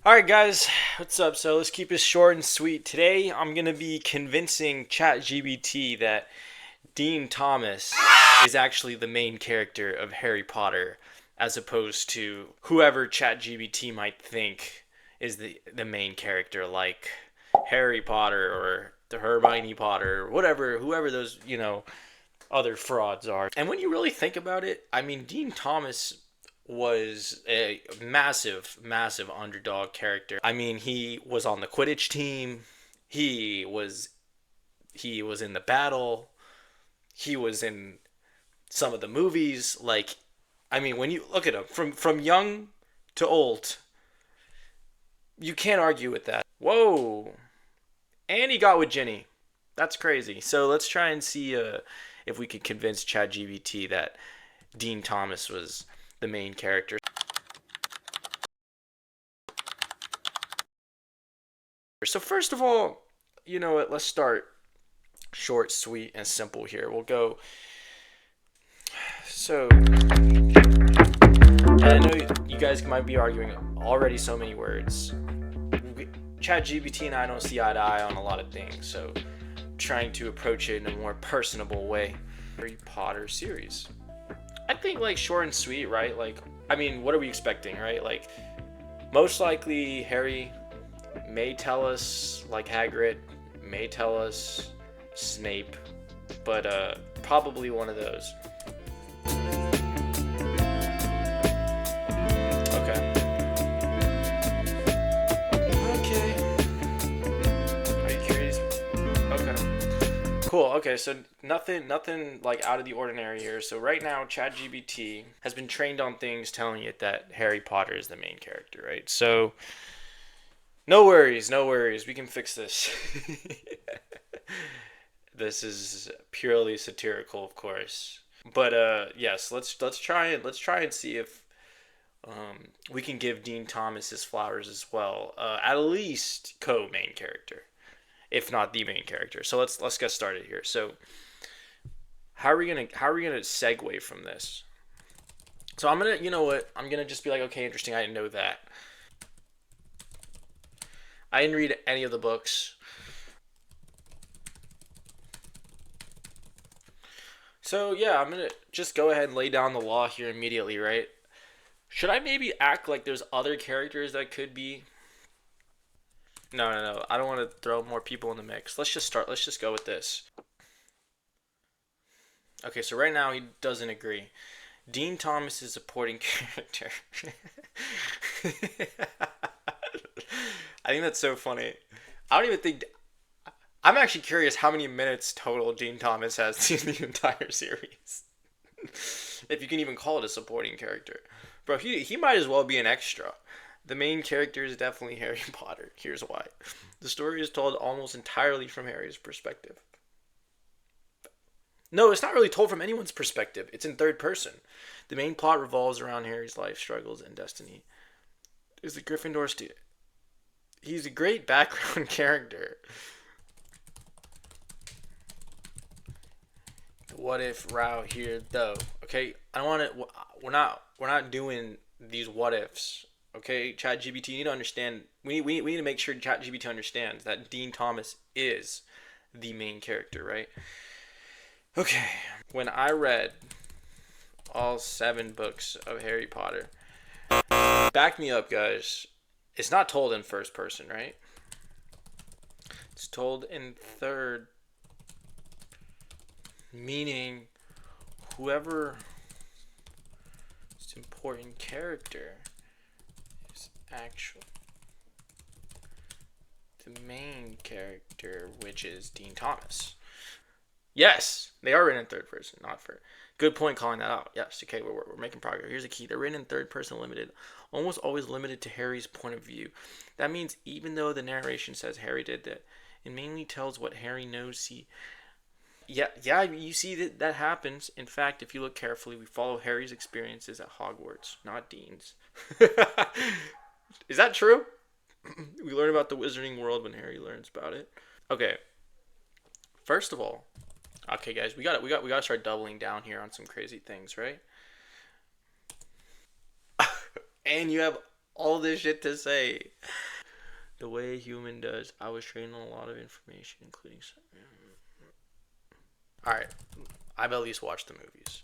Alright, guys, what's up? So let's keep it short and sweet. Today, I'm going to be convincing ChatGPT that Dean Thomas is actually the main character of Harry Potter, as opposed to whoever ChatGPT might think is the main character, like Harry Potter or the Hermione Potter, or whatever, whoever those, other frauds are. And when you really think about it, I mean, Dean Thomas was a massive, massive underdog character. I mean, he was on the Quidditch team. He was he was in the battle. He was in some of the movies. Like, I mean, when you look at him from young to old, you can't argue with that. Whoa! And he got with Ginny. That's crazy. So let's try and see if we could convince ChatGPT that Dean Thomas was the main character. So first of all, you know what? Let's start short, sweet, and simple here. We'll go. So, and I know you guys might be arguing already so many words. ChatGPT and I don't see eye to eye on a lot of things, so trying to approach it in a more personable way. Harry Potter series. I think like short and sweet, right? Like, I mean, what are we expecting, right? Like, most likely Harry may tell us like Hagrid, may tell us Snape, but probably one of those. Okay. Okay. Are you curious? Okay. Cool. Okay, so nothing like out of the ordinary here. So right now, ChatGPT has been trained on things telling it that Harry Potter is the main character, right? So no worries, no worries. We can fix this. This is purely satirical, of course. But yes, let's try and see if we can give Dean Thomas his flowers as well. At least co-main character, if not the main character. So let's get started here. So how are we gonna segue from this? So I'm gonna, you know what? I'm gonna just be like, okay, interesting. I didn't know that. I didn't read any of the books. So yeah, I'm gonna just go ahead and lay down the law here immediately, right? Should I maybe act like there's other characters that could be? No, no, no. I don't want to throw more people in the mix. Let's just start. Let's just go with this. Okay, so right now he doesn't agree. Dean Thomas is a supporting character. I think that's so funny. I don't even think. I'm actually curious how many minutes total Dean Thomas has in the entire series. If you can even call it a supporting character. Bro, he might as well be an extra. The main character is definitely Harry Potter. Here's why. The story is told almost entirely from Harry's perspective. No, it's not really told from anyone's perspective. It's in third person. The main plot revolves around Harry's life struggles and destiny. Is the Gryffindor student. He's a great background character. What if row here though? Okay, I don't want to. We're not doing these what ifs. Okay, ChatGPT, you need to understand. We need to make sure ChatGPT understands that Dean Thomas is the main character, right? Okay. When I read all 7 books of Harry Potter, back me up, guys. It's not told in first person, right? It's told in third, meaning whoever is important character is actually the main character, which is Dean Thomas. Yes, they are written in third person, not for. Good point calling that out. Yes, okay, we're making progress. Here's the key. They're written in third person limited, almost always limited to Harry's point of view. That means even though the narration says Harry did that, it mainly tells what Harry knows he. Yeah, yeah, you see that happens. In fact, if you look carefully, we follow Harry's experiences at Hogwarts, not Dean's. Is that true? We learn about the wizarding world when Harry learns about it. Okay, first of all, okay, guys, we got to start doubling down here on some crazy things, right? And you have all this shit to say. The way a human does. I was trained on a lot of information, including some. All right, I've at least watched the movies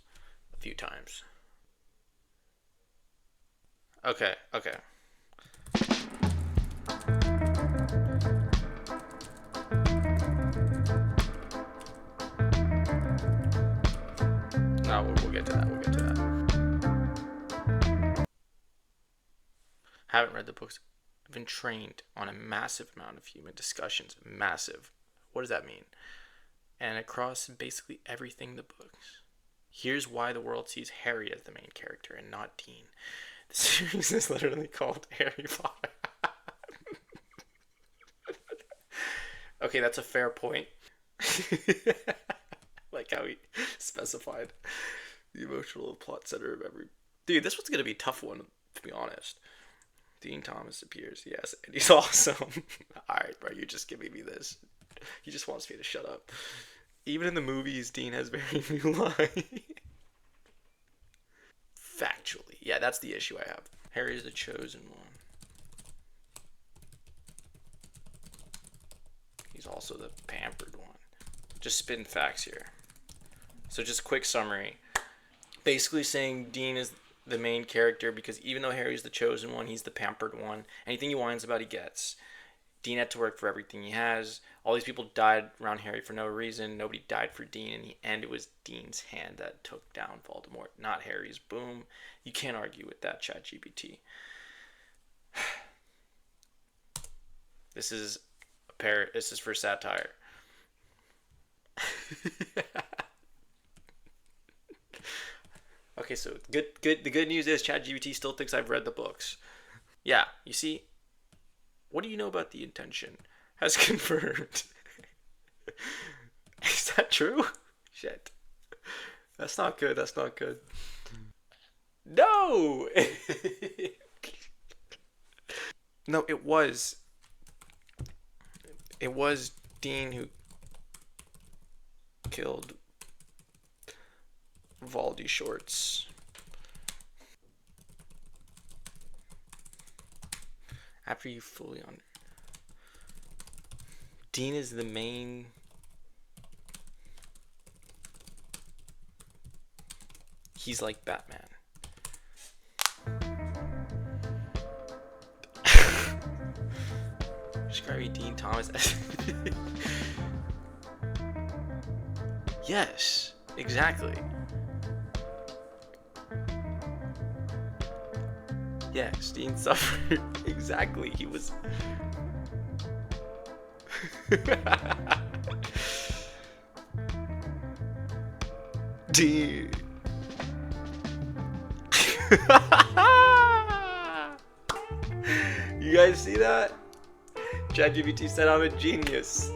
a few times. Okay, okay. No, we'll get to that. We'll get to that. Haven't read the books. I've been trained on a massive amount of human discussions. Massive. What does that mean? And across basically everything in the books. Here's why the world sees Harry as the main character and not Dean. The series is literally called Harry Potter. Okay, that's a fair point. Like how he specified the emotional plot center of every. Dude, this one's gonna be a tough one, to be honest. Dean Thomas appears, yes, and he's awesome. Alright, bro, you're just giving me this. He just wants me to shut up. Even in the movies, Dean has very few lines. Factually. Yeah, that's the issue I have. Harry is the chosen one. He's also the pampered one. Just spitting facts here. So just quick summary. Basically saying Dean is the main character because even though Harry's the chosen one, he's the pampered one. Anything he whines about, he gets. Dean had to work for everything he has. All these people died around Harry for no reason. Nobody died for Dean. In the end, it was Dean's hand that took down Voldemort, not Harry's. Boom. You can't argue with that, ChatGPT. This is This is for satire. Okay, so good. The good news is ChatGPT still thinks I've read the books. Yeah, you see, what do you know about the intention? Has confirmed. Is that true? Shit. That's not good. That's not good. No! No, it was. It was Dean who killed Valdy Shorts. After you fully on. Dean is the main. He's like Batman. Describing Dean Thomas as. Yes, exactly. Yes, Dean suffered. Exactly, he was. Dude. You guys see that? ChatGPT said I'm a genius.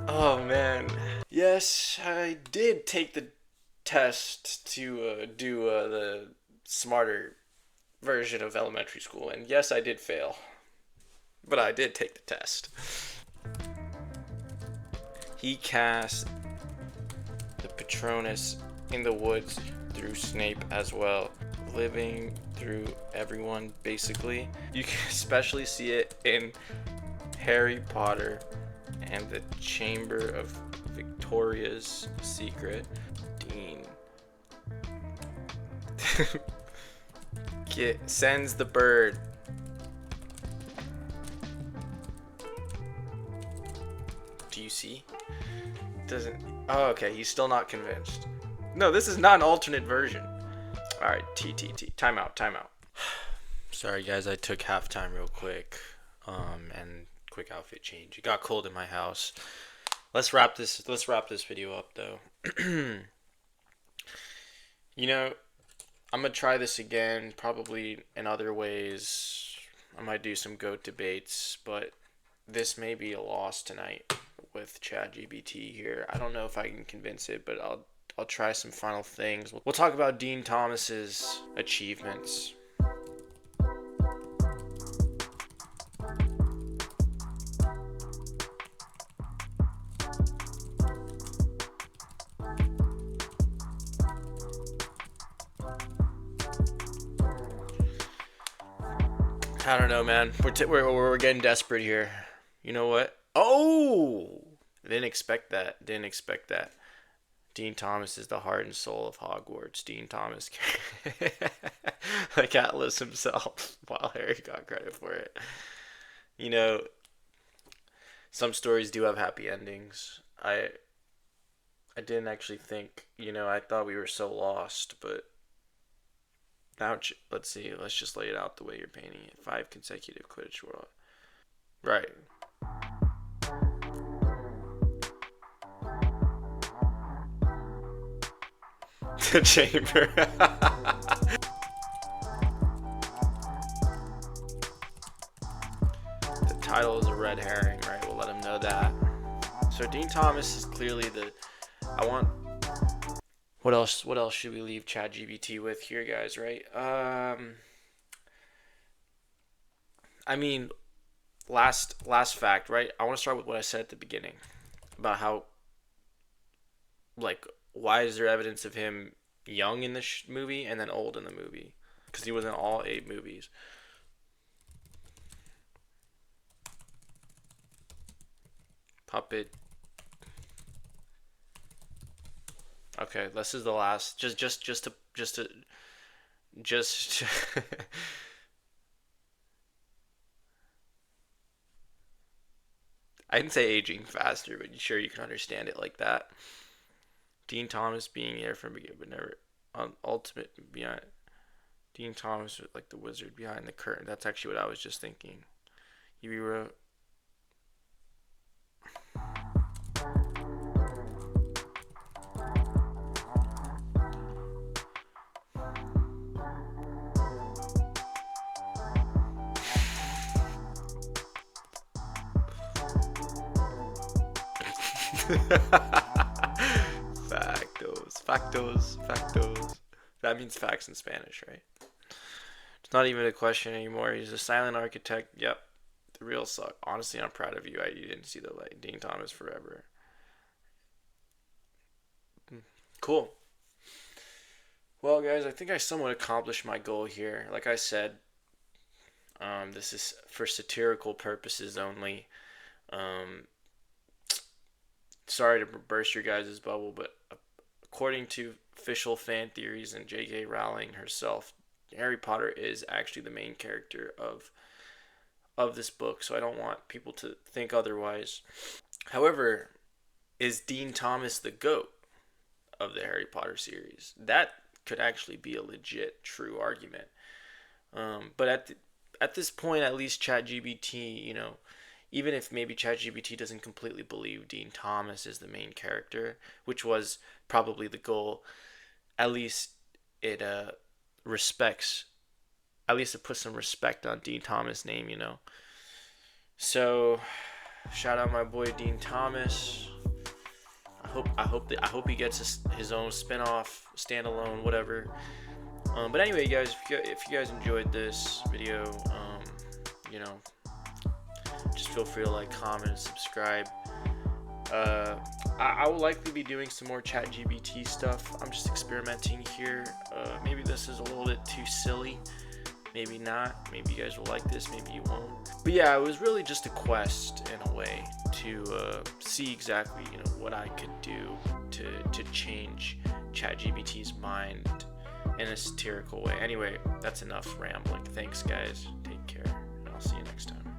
Oh man. Yes, I did take the test to do the smarter version of elementary school, and yes, I did fail. But I did take the test. He cast the Patronus in the woods through Snape as well, living through everyone basically. You can especially see it in Harry Potter and the Chamber of Victoria's Secret. Dean sends the bird. Do you see? Doesn't. Oh, okay. He's still not convinced. No, this is not an alternate version. All right, Time out. Sorry, guys. I took halftime real quick. And quick outfit change. It got cold in my house. Let's wrap this video up though. You know, I'm gonna try this again, probably in other ways. I might do some GOAT debates, but this may be a loss tonight with ChatGPT here. I don't know if I can convince it, but I'll try some final things. We'll talk about Dean Thomas's achievements. I don't know, man. We're getting desperate here. You know what? Oh, didn't expect that. Didn't expect that. Dean Thomas is the heart and soul of Hogwarts. Dean Thomas, like Atlas himself, while Harry got credit for it. You know, some stories do have happy endings. I didn't actually think. I thought we were so lost, but now let's see. Let's just lay it out the way you're painting it. 5 consecutive Quidditch World. Right. The chamber. The title is a red herring, right? We'll let him know that. So Dean Thomas is clearly the. I want. What else? What else should we leave ChatGPT with here, guys? Right? I mean, last fact, right? I want to start with what I said at the beginning about how, like, why is there evidence of him young in this movie and then old in the movie? Because he was in all 8 movies. Puppet. Okay, this is the last. Just. I didn't say aging faster, but sure you can understand it like that. Dean Thomas being there from the beginning, but never ultimate behind. Dean Thomas like the wizard behind the curtain. That's actually what I was just thinking. You wrote. Factos. That means facts in Spanish, right? It's not even a question anymore. He's a silent architect. Yep, the real suck. Honestly, I'm proud of you. You didn't see the light. Dean Thomas forever. Cool. Well, guys, I think I somewhat accomplished my goal here. Like I said, this is for satirical purposes only. Um, Sorry to burst your guys' bubble, but according to official fan theories and J.K. Rowling herself, Harry Potter is actually the main character of this book. So I don't want people to think otherwise. However, is Dean Thomas the GOAT of the Harry Potter series? That could actually be a legit, true argument. But at this point, at least ChatGPT, even if maybe ChatGPT doesn't completely believe Dean Thomas is the main character, which was probably the goal, at least it respects, at least it puts some respect on Dean Thomas' name. So, shout out my boy Dean Thomas. I hope he gets his own spin-off, standalone, whatever. But anyway, guys, if you guys enjoyed this video, you know, just feel free to like, comment, and subscribe. I will likely be doing some more ChatGPT stuff. I'm just experimenting here. Maybe this is a little bit too silly. Maybe not. Maybe you guys will like this. Maybe you won't. But yeah, it was really just a quest in a way to see exactly what I could do to change ChatGPT's mind in a satirical way. Anyway, that's enough rambling. Thanks, guys. Take care.